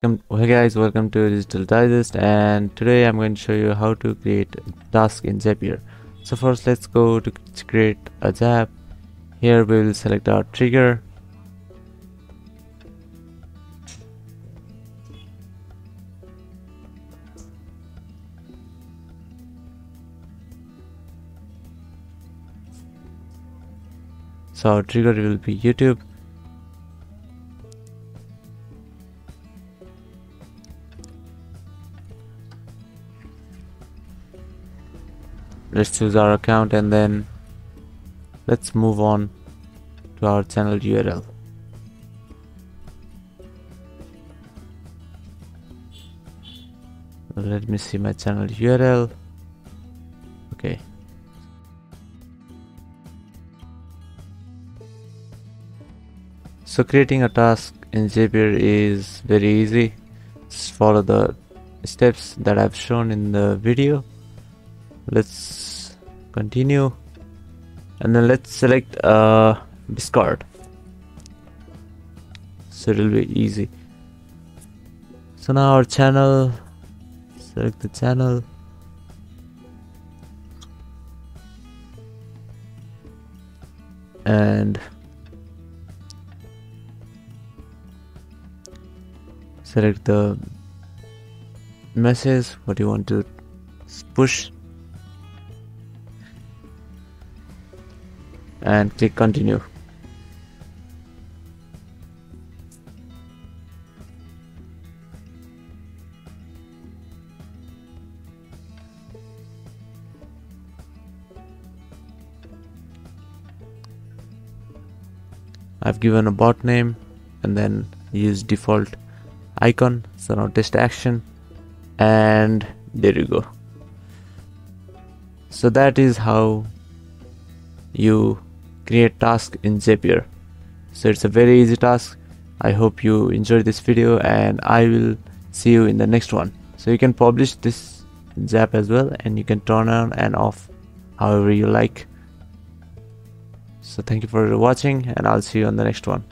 Hey guys, welcome to Digital Digest, and today I'm going to show you how to create a task in Zapier. So first let's go to create a Zap. Here we will select our trigger. So our trigger will be YouTube. Let's choose our account and then let's move on to our channel URL. Let me see my channel URL. Okay. So creating a task in Zapier is very easy. Just follow the steps that I've shown in the video. Let's continue and then let's select discard, so it'll be easy. So now our channel, select the channel, and select the message what you want to push and click continue. I've given a bot name and then use default icon, so now test action, and there you go. So that is how you create task in Zapier. So it's a very easy task. I hope you enjoyed this video and I will see you in the next one. So you can publish this Zap as well and you can turn on and off however you like. So thank you for watching and I'll see you on the next one.